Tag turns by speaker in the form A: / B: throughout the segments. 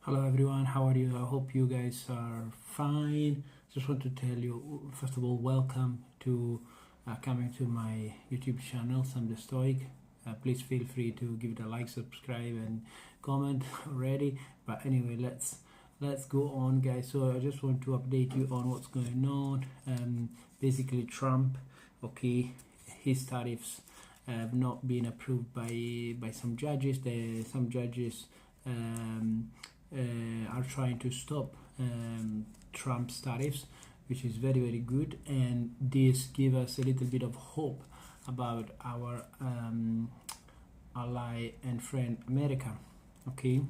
A: Hello everyone, how are you? I hope you guys are fine. Just want to tell you, first of all, welcome to coming to my YouTube channel, Sam the Stoic. Please feel free to give it a like, subscribe, and comment already. But anyway, let's go on, guys. So I just want to update you on what's going on. Basically, Trump, okay, his tariffs have not been approved by some judges. Some judges. Are trying to stop Trump's tariffs, which is very good, and this gives us a little bit of hope about our ally and friend America. Okay,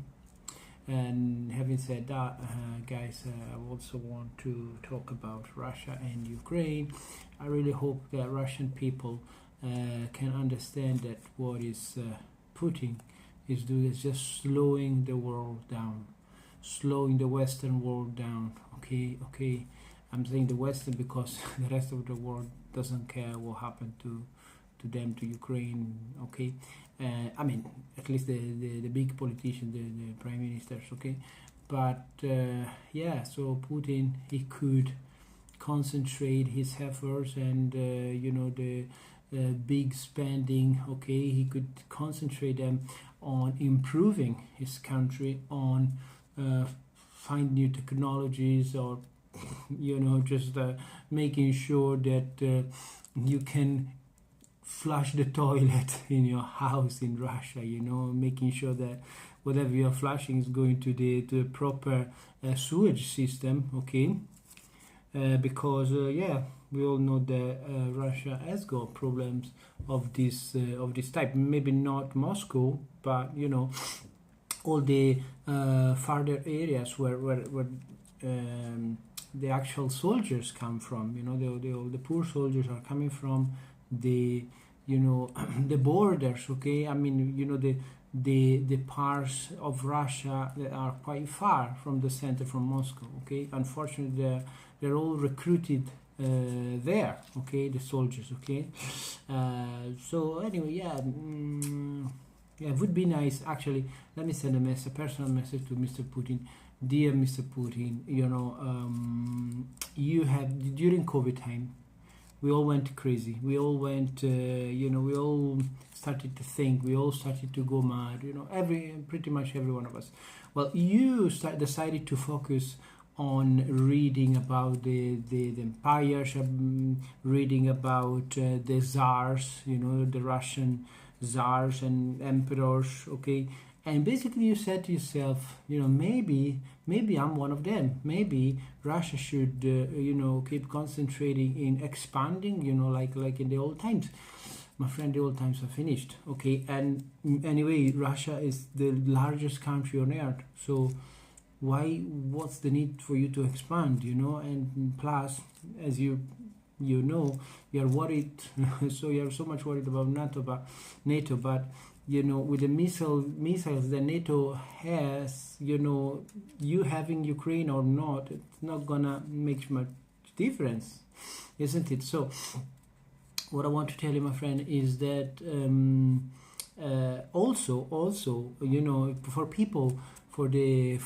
A: and having said that, guys, I also want to talk about Russia and Ukraine. I really hope that Russian people can understand that what is Putin is doing is just slowing the world down, slowing the Western world down. Okay, I'm saying the Western because the rest of the world doesn't care what happened to them, to Ukraine. Okay, I mean, at least the big politicians, the prime ministers. Okay, but yeah, so Putin, he could concentrate his efforts and the big spending. Okay, he could concentrate them on improving his country, on find new technologies, or just making sure that you can flush the toilet in your house in Russia, making sure that whatever you're flushing is going to the proper sewage system. Okay, because yeah, we all know that Russia has got problems of this type. Maybe not Moscow, but all the farther areas where the actual soldiers come from. The poor soldiers are coming from the the borders. Okay, I mean the parts of Russia that are quite far from the center, from Moscow. Okay, unfortunately they're all recruited there. Okay, the soldiers. Okay, so anyway, yeah. Yeah, it would be nice. Actually, let me send a personal message to Mr. Putin. Dear Mr. Putin, you have, during COVID time, we all went crazy. We all went, we all started to think. We all started to go mad. Pretty much every one of us. Well, you decided to focus on reading about the empires, reading about the czars, the Russian czars and emperors. Okay, and basically you said to yourself, maybe I'm one of them. Maybe Russia should keep concentrating in expanding, like in the old times. My friend, the old times are finished. Okay, and anyway, Russia is the largest country on earth, so what's the need for you to expand? And plus, as you are worried. So you're so much worried about NATO, but with the missiles that NATO has, you having Ukraine or not, it's not gonna make much difference, isn't it? So what I want to tell you, my friend, is that also for people, for the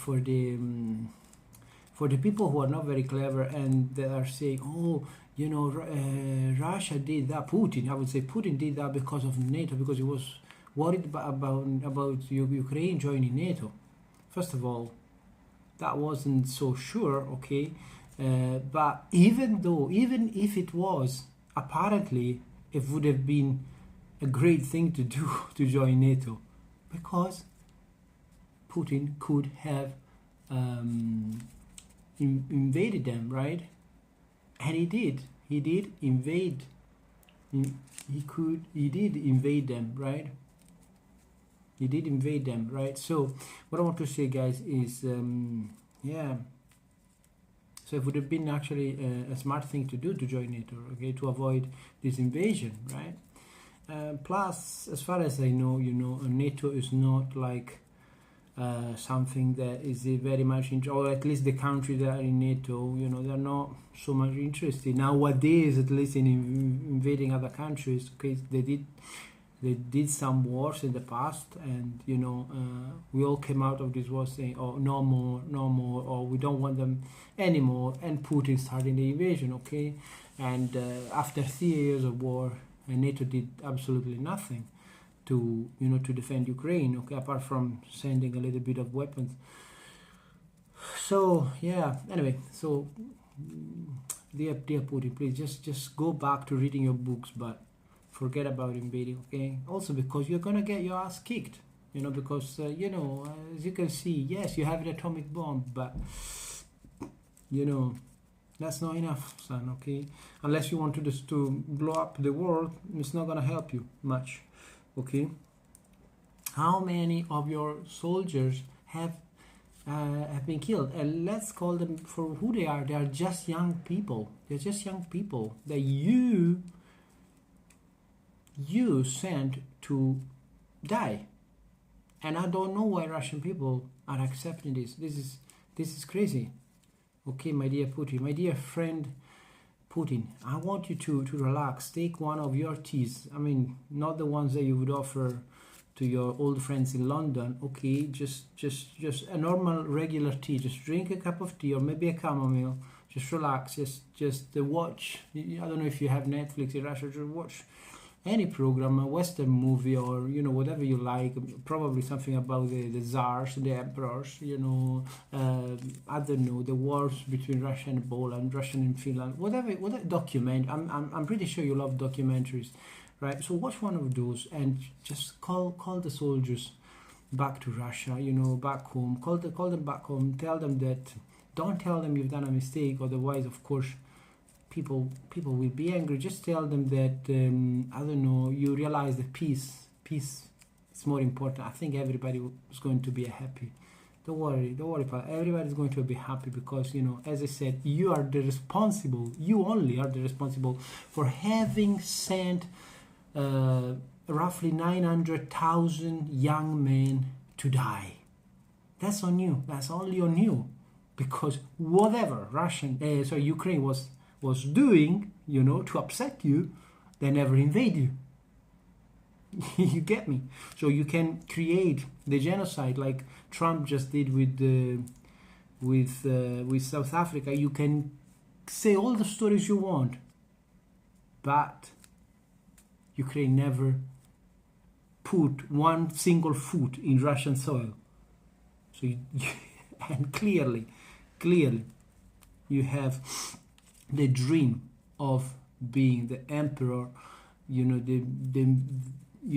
A: people who are not very clever and they are saying, oh, Russia did that. I would say Putin did that because of NATO, because he was worried about Ukraine joining NATO. First of all, that wasn't so sure. Okay, but even if it was, apparently it would have been a great thing to do to join NATO, because Putin could have invaded them, right? And he did invade. He did invade them, right? He did invade them, right? So what I want to say, guys, is yeah. So it would have been actually a smart thing to do to join NATO, okay, to avoid this invasion, right? Plus, as far as I know, NATO is not like something that is very much or at least the countries that are in NATO, they're not so much interested nowadays, at least in invading other countries. Okay, they did They did some wars in the past, and we all came out of this war saying, "Oh, no more, no more," or "We don't want them anymore." And Putin started the invasion. Okay, and after 3 years of war, NATO did absolutely nothing to to defend Ukraine. Okay, apart from sending a little bit of weapons. So yeah. Anyway, so dear Putin, please just go back to reading your books, but forget about invading. Okay. Also because you're gonna get your ass kicked. Because as you can see, yes, you have an atomic bomb, but that's not enough, son. Okay. Unless you want to blow up the world, it's not gonna help you much. Okay. How many of your soldiers have been killed? And let's call them for who they are. They are just young people. They're just young people that you sent to die. And I don't know why Russian people are accepting this. This is crazy. Okay, my dear Putin, my dear friend Putin, I want you to relax. Take one of your teas. I mean, not the ones that you would offer to your old friends in London. Okay, just a normal regular tea. Just drink a cup of tea or maybe a chamomile. Just relax. Just watch. I don't know if you have Netflix in Russia. Just watch any program, a Western movie, or whatever you like. Probably something about the czars, the emperors. I don't know, the wars between Russia and Poland, Russia and Finland. Whatever document. I'm pretty sure you love documentaries, right? So watch one of those and just call the soldiers back to Russia. Back home. Call them back home. Tell them that. Don't tell them you've done a mistake. Otherwise, of course, people will be angry. Just tell them that I don't know, you realize that peace is more important. I think everybody is going to be happy. Don't worry, pal. Everybody's going to be happy because as I said, you only are the responsible for having sent roughly 900,000 young men to die. That's on you. That's only on you, because whatever Ukraine was doing, to upset you, they never invade you. You get me? So you can create the genocide like Trump just did with South Africa. You can say all the stories you want, but Ukraine never put one single foot in Russian soil. So and clearly, you have the dream of being the emperor. You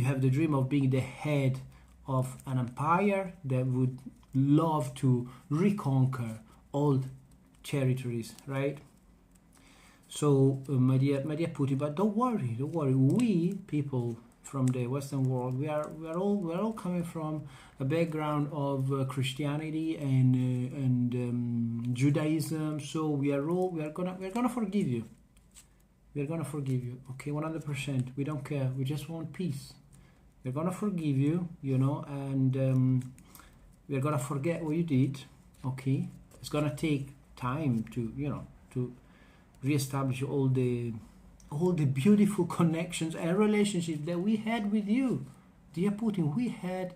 A: have the dream of being the head of an empire that would love to reconquer old territories, right? So my dear Putin, but don't worry. We people from the Western world, we're all coming from a background of Christianity and Judaism. So we're gonna forgive you. We're gonna forgive you. Okay, 100%. We don't care. We just want peace. We're gonna forgive you, and we're gonna forget what you did. Okay, it's gonna take time to reestablish all the beautiful connections and relationships that we had with you, dear Putin. We had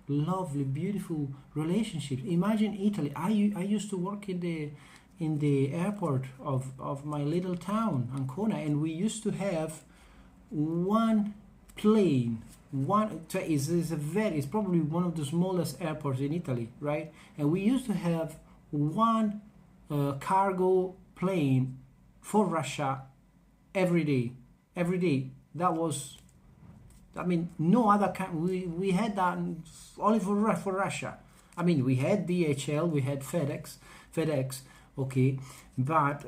A: lovely, beautiful relationships. Imagine Italy. I used to work in the airport of my little town, Ancona, and we used to have one plane. It's probably one of the smallest airports in Italy, right? And we used to have one cargo plane for Russia every day. That was, no other country. We had that only for Russia. We had DHL, we had FedEx, okay, but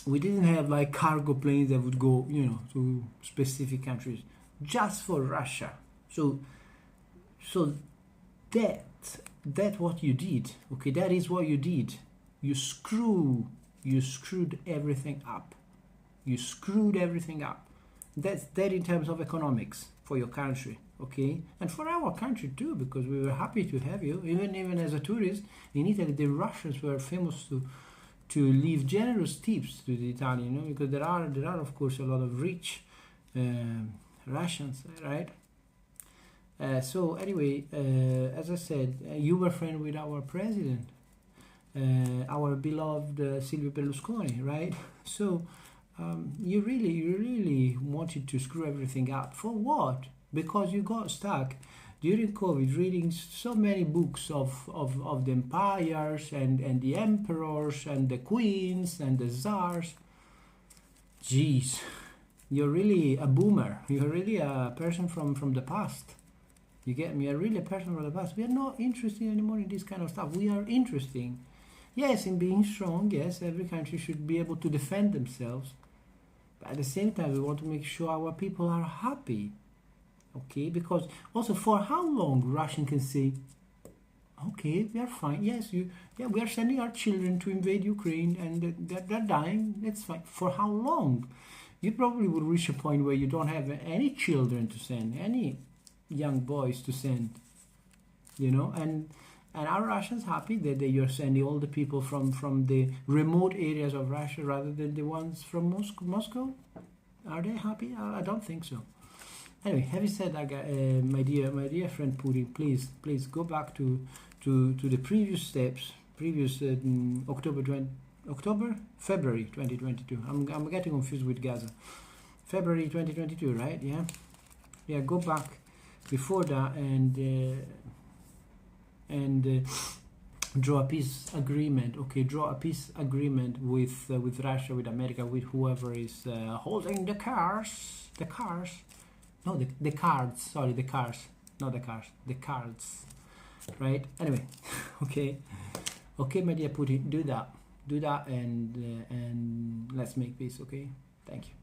A: we didn't have like cargo planes that would go, to specific countries just for Russia. So that's what you did, okay? That is what you did. You screwed everything up. That's that in terms of economics for your country, okay? And for our country too, because we were happy to have you. Even as a tourist in Italy, the Russians were famous to leave generous tips to the Italian, because there are of course a lot of rich Russians, right? So anyway, as I said, you were friend with our president, our beloved Silvio Berlusconi, right? So you really wanted to screw everything up for what? Because you got stuck during COVID reading so many books of the empires and the emperors and the queens and the czars. Jeez, you're really a boomer. You're really a person from the past. You get me? You're really a person from the past. We are not interested anymore in this kind of stuff. We are interested, yes, in being strong. Yes, every country should be able to defend themselves. But at the same time, we want to make sure our people are happy. Okay, because also for how long Russian can say, okay, we are fine. Yes, we are sending our children to invade Ukraine and they're dying. That's fine. For how long? You probably will reach a point where you don't have any children to send, any young boys to send, and are Russians happy that you're sending all the people from the remote areas of Russia rather than the ones from Moscow? Are they happy? I don't think so. Anyway, having said that, my dear friend Putin, please go back to the previous steps, February 2022. I'm getting confused with Gaza. February 2022, right? Yeah. Go back before that and draw a peace agreement. Okay, draw a peace agreement with Russia, with America, with whoever is holding the cards. No, the cards. Sorry, the cars, not the cars. The cards. Right. Anyway, okay, my dear Putin, do that, and let's make peace. Okay. Thank you.